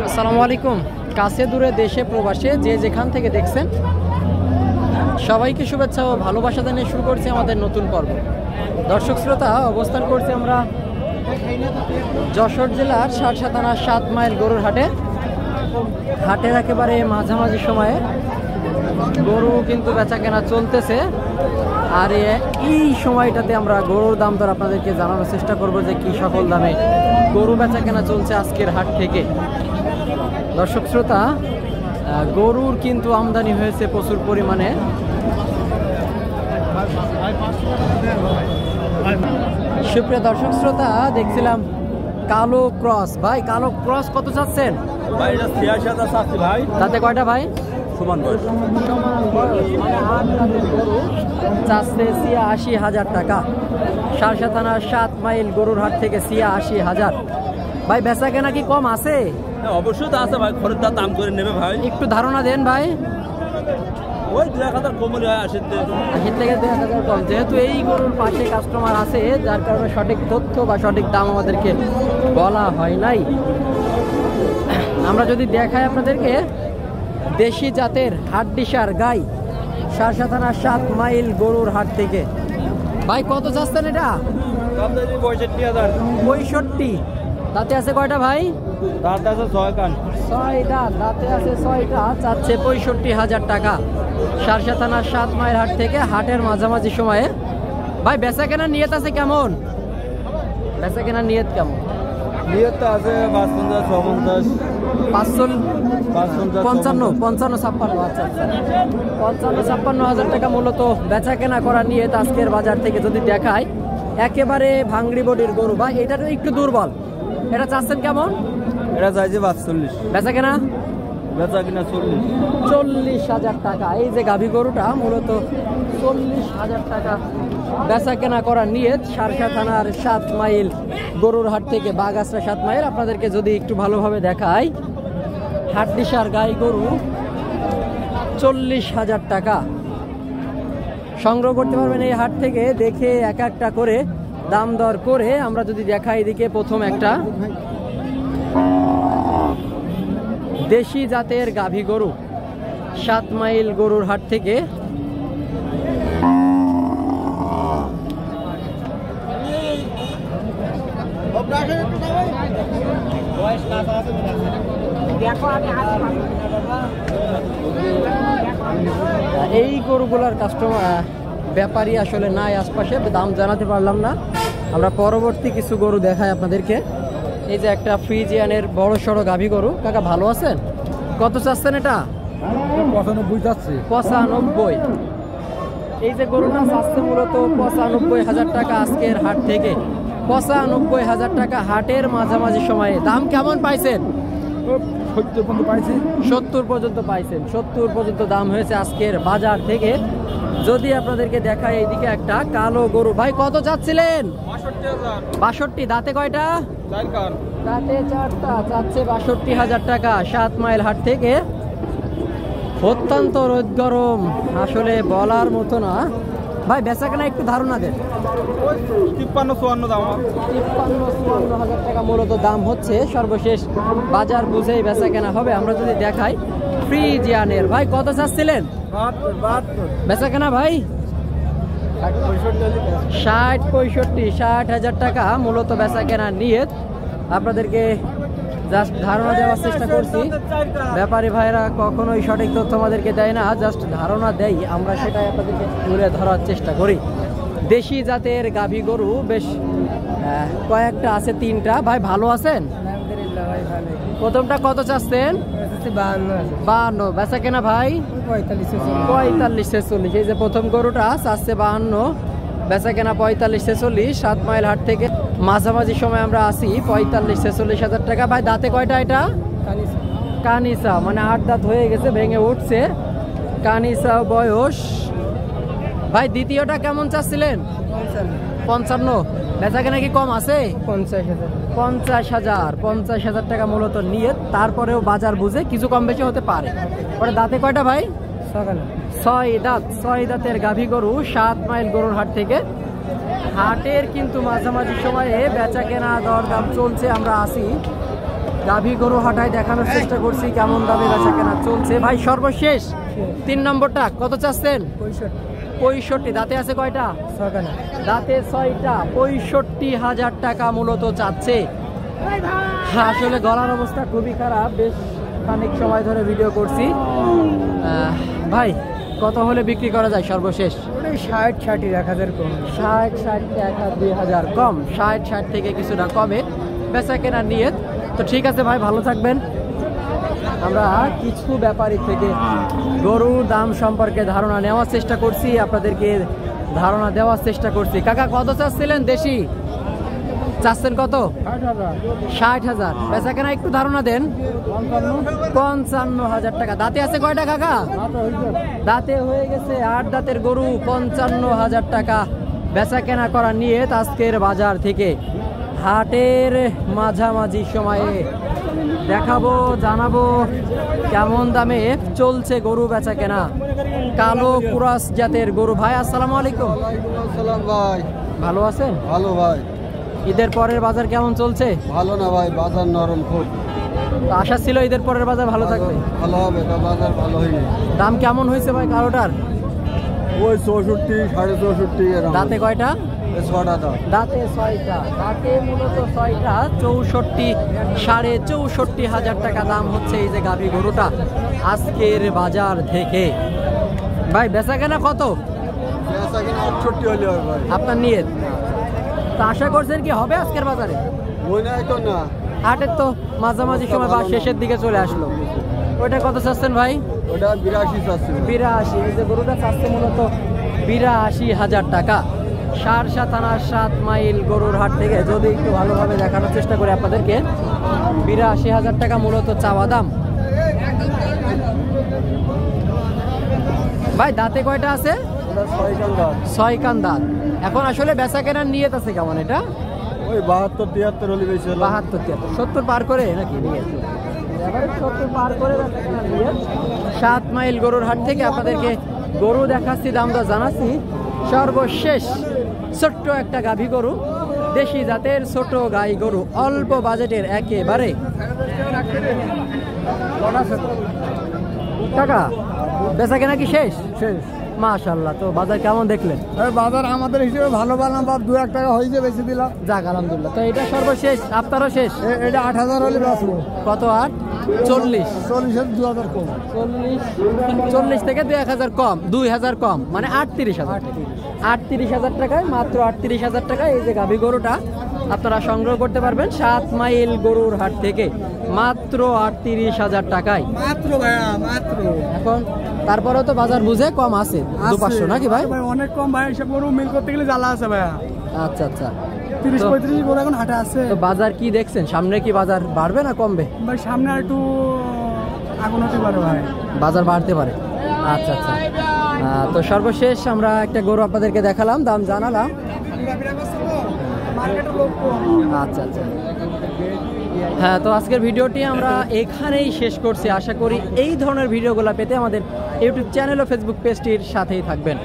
আসসালামু আলাইকুম। কাছে দূরে দেশে প্রবাসে যে যেখান থেকে দেখছেন সবাইকে শুভেচ্ছা ও ভালোবাসা জানিয়ে শুরু করছি আমাদের নতুন পর্ব। দর্শক শ্রোতা, অবস্থান করছি আমরা যশোর জেলার সারসা থানার 7 মাইল গরুর হাটে। হাটের একেবারে মাঝামাঝি সময়ে গরু কিন্তু বেচা কেনা চলতেছে, আর এই সময়টাতে আমরা গরুর দাম দর আপনাদেরকে জানানোর চেষ্টা করব যে কি সকল দামে গরু বেচা কেনা চলছে আজকের হাট থেকে। দর্শক শ্রোতা, গরুর কিন্তু আমদানি হয়েছে প্রচুর পরিমাণে। সুপ্রিয় দর্শক শ্রোতা, দেখছিলাম কালো ক্রস। ভাই, কালো ক্রস কত চাচ্ছেন? ভাই এটা 86,000 চাচ্ছি ভাই। তাতে কয়টা ভাই? সমান বয়স। সমান বয়স, মানে 8 দাঁতের গরু চাচ্ছে 86,000 টাকা। সারসা থানার 7 মাইল গরুর হাট থেকে 86,000। ভাই, বেচা কেনা কি কম আছে? অবশ্যই তো আছে ভাই, খরিদ্দার দাম করে নেবে ভাই। একটু ধারণা দেন ভাই। ওই 2,000 কমই হয়, 80 থেকে 2,000 কম। যেহেতু এই গরুর পাশে কাস্টমার আছে, যার কারণে সঠিক তথ্য বা সঠিক দাম আমাদেরকে বলা হয় নাই। আমরা যদি দেখাই আপনাদেরকে, দেশি জাতের হাড্ডিসার গাই সারসা থানার 7 মাইল গরুর হাট থেকে। ভাই, কত চাচ্ছেন এটা? 65,000। 65। দাঁতে আছে কয়টা ভাই? দাঁত আছে 6 কান। 6টা দাঁতে আছে, 6টা চাচ্ছে 65,000 টাকা। সারসা থানার 7 মাইল হাট থেকে, হাটের মাঝামাঝি সময়ে। ভাই, বেচা কেনার নিয়ত আছে কেমন? বেচা কেনার নিয়ত কেমন? নিয়ত তো আছে 55, 56, 55, 56। আচ্ছা আচ্ছা, 55-56 টাকা মূলত বেচা কেনা করার নিয়ত আজকের বাজার থেকে। যদি দেখায় একেবারে ভাঙড়ি বডির গরু, ভাই এটা তো একটু দুর্বল। এটা চাচ্ছেন কেমন? এটা চাইছে 45। বেচা কেনা? বেচা কিনা 40,000 টাকা। এই যে গাভী গরুটা মূলত 40,000 টাকা বেচা কেনা করার নিয়ত সারসা থানার 7 মাইল গরুর হাট থেকে, বাগাসরা 7 মাইল। আপনাদেরকে যদি একটু ভালোভাবে দেখাই, হাড্ডিসার গাই গরু 40,000 টাকা সংগ্রহ করতে পারবেন এই হাট থেকে। দেখে এক একটা করে দাম দর করে আমরা যদি দেখাই, এদিকে প্রথম একটা দেশি জাতের গাভী গরু 7 মাইল গরুর হাট থেকে। এই গরুগুলার কাস্টমার ব্যাপারী আসলে নাই আশপাশে, দাম জানাতে পারলাম না। আমরা পরবর্তী কিছু গরু দেখাই আপনাদেরকে। এই যে একটা ফ্রিজিয়ানের বড় সড়ো গাভী গরু। কাকা, ভালো আছেন? কত চাচ্ছেন এটা? 95 চাচ্ছি। 95। এই যে গরুটা চাচ্ছে মূলত 95,000 টাকা আজকের হাট থেকে। 95,000 টাকা হাটের মাঝামাঝি সময়ে। দাম কেমন পাইছেন? 70 পর্যন্ত পাইছি। 70 পর্যন্ত পাইছেন। 70 পর্যন্ত দাম হয়েছে আজকের বাজার থেকে। যদি আপনাদেরকে দেখায়, এইদিকে একটা কালো গরু। ভাই, কত চাচ্ছিলেন? 62। দাঁতে কয়টা? 4 কান। দাঁতে 4টা চাচ্ছে 62,000 টাকা 7 মাইল হাট থেকে। অত্যন্ত রোদ গরম, আসলে বলার মতো না। ভাই, বেচা কেনা একটু ধারণা দেন। 53-54 দাম। 53-54,000 টাকা মূলত দাম হচ্ছে। সর্বশেষ বাজার বুঝেই বেচা কেনা হবে। আমরা যদি দেখাই ফ্রিজিয়ানের, ভাই কত চাচ্ছিলেন? 72। বেচা কেনা ভাই 60-65, 60,000 টাকা মূলত বেচা কেনা নিয়ত। আপনাদেরকে জাস্ট ধারণা দেওয়ার চেষ্টা করছি। ব্যাপারী ভাইরা কখনোই সঠিক তথ্য আমাদেরকে দেয় না, জাস্ট ধারণা দেই, আমরা সেটাই আপনাদেরকে তুলে ধরার চেষ্টা করি। দেশি জাতের গাভী গরু বেশ কয়েকটা আছে, 3টা। ভাই, ভালো আছেন? প্রথমটা কত চাচ্ছেন? 52। বেচা কেনা ভাই 45-46। এই যে প্রথম গরুটা চাচ্ছে 52, বেচা কেনা 45-46। 7 মাইল হাট থেকে মাঝামাঝি সময় আমরা আসি। 45-46,000 টাকা। ভাই, দাঁতে কয়টা এটা? কানিসা, মানে 8 দাঁত হয়ে গেছে, ভেঙে উঠছে। কানিসা বয়স। ভাই, দ্বিতীয়টা কেমন চাচ্ছিলেন? 55। বেচা কেনা কি কম আছে? 50,000 টাকা মূলত নিয়ত। তারপরেও বাজার বুঝে কিছু কম বেশি হতে পারে। পরে দাঁতে কয়টা ভাই? 6 দাঁত। 6 দাঁতের গাভী গরু 7 মাইল গরুর হাট থেকে। হাটের কিন্তু মাঝামাঝি সময়ে বেচা কেনা দরদাম চলছে। আমরা আসি গাভী গরু হাটায় দেখানোর চেষ্টা করছি কেমন দামে বেচা কেনা চলছে। ভাই সর্বশেষ 3 নম্বরটা কত চাচ্ছেন? 65। দাঁতে আছে কয়টা? দাঁতে 6টা। 65,000 টাকা মূলত চাচ্ছে। আসলে গলার অবস্থা খুবই খারাপ, বেশ খানিক সময় ধরে ভিডিও করছি। ভাই কত হলে বিক্রি করা যায় সর্বশেষ? 60 1000 কম। 60 2000 কম। 60 থেকে কিছুটা কমে বেচা কেনার নিয়ত। তো ঠিক আছে ভাই, ভালো থাকবেন। আমরা কিছু ব্যাপারী থেকে গরুর দাম সম্পর্কে ধারণা নেওয়ার চেষ্টা করছি, আপনাদেরকে ধারণা দেওয়ার চেষ্টা করছি। কাকা কত চাচ্ছিলেন? দেশি চাচ্ছেন কত? 60,000। বেচা কেনা একটু ধারণা দেন। 55,000 টাকা। দাঁতে আছে কয়টা কাকা? দাঁতে হয়ে গেছে 8 দাঁতের গরু। 55,000 টাকা বেচা কেনা করার নিয়ত আজকের বাজার থেকে। হাটের মাঝামাঝি সময়ে দেখাবো, জানাবো কেমন দামে চলছে গরু বেচা কেনা। কালো কুরাস জাতের গরু। ভাই আসসালামু আলাইকুম। ভাই ভালো আছেন? ভালো ভাই। ঈদের পরের বাজার কেমন চলছে? ভালো না ভাই, বাজার নরম খুব। তো আশা ছিল ঈদের পরের বাজার ভালো থাকবে। ভালো হবে, বাজার ভালো হয়নি। দাম কেমন হয়েছে ভাই কালোটার? ওই 64 64.5 এরকম। দাঁতে কয়টা? 6টা দাম। দাঁতে 6টা। দাঁতে মূলত 6টা। 64 64,500 টাকা দাম হচ্ছে এই যে গাভী গরুটা আজকের বাজার থেকে। ভাই বেচা কেনা কত? বেচা কিনা 68 হলে হবে ভাই। আপনার নিয়ত? তো আশা করছেন কি হবে আজকের বাজারে? ওই নাই তো না। হাটের তো মাঝামাঝি সময় বা শেষের দিকে চলে আসলো। ওইটা কত চাচ্ছেন ভাই? ওটা 82 চাচ্ছি। 82। এই যে গরুটা চাচ্ছে মূলত 82,000 টাকা। সারসা থানার 7 মাইল গরুর হাট থেকে যদি একটু ভালোভাবে দেখানোর চেষ্টা করি আপনাদেরকে, 82,000 টাকা মূলত চাওয়া দাম। ভাই দাঁতে কয়টা আছে? 6 কান দাম। 6 কান দাঁত। এখন আসলে বেচা কেনার নিয়ত আছে কেমন এটা? ওই 72 73 হলে বেশি হলো। 72 73 70 পার করে নাকি নিয়ত? এবারে 70 পার করে বেচা কেনার নিয়ত। 7 মাইল গরুর হাট থেকে আপনাদেরকে গরু দেখাচ্ছি, দামটা জানাচ্ছি। সর্বশেষ ছোট্ট একটা গাভী গরু, দেশি জাতের ছোট গাই গরু, অল্প বাজেটের একেবারে। টাকা বেচা কেনা কি শেষ? শেষ। মাশাআল্লাহ। তো বাজার কেমন দেখলেন? বাজার আমাদের হিসেবে ভালো পেলাম, বা 2-1 টাকা হয়েছে বেশি দিলাম। যাক আলহামদুলিল্লাহ। তো এটা সর্বশেষ, আপনারও শেষ? এটা 8,000 হলে বেচবো। কত? 8 40 40 2000 কম। 40 থেকে 2,000 কম, 2,000 কম, মানে 38,000। 38,000 টাকায়, মাত্র 38,000 টাকায় এই যে গাভী গরুটা আপনারা সংগ্রহ করতে পারবেন 7 মাইল গরুর হাট থেকে, মাত্র 38,000 টাকায়। মাত্র ভাইয়া, মাত্র। এখন তারপরেও তো বাজার বুঝে কম আছে 2-500 নাকি ভাই? ভাই অনেক কম ভাই, এসব গরু মিল করতে গেলে জ্বালা আছে ভাইয়া। আচ্ছা আচ্ছা। 30-35 গরু এখন হাটে আছে। তো বাজার কি দেখছেন? সামনে কি বাজার বাড়বে না কমবে? ভাই সামনে আর একটু আগুন হতে পারে ভাই, বাজার বাড়তে পারে। আচ্ছা আচ্ছা। তো সর্বশেষ আমরা একটা গরু আপনাদেরকে দেখালাম, দাম জানালাম। আচ্ছা আচ্ছা। হ্যাঁ, তো আজকের ভিডিওটি আমরা এখানেই শেষ করছি। আশা করি এই ধরনের ভিডিওগুলো পেতে আমাদের ইউটিউব চ্যানেল ও ফেসবুক পেজটির সাথেই থাকবেন।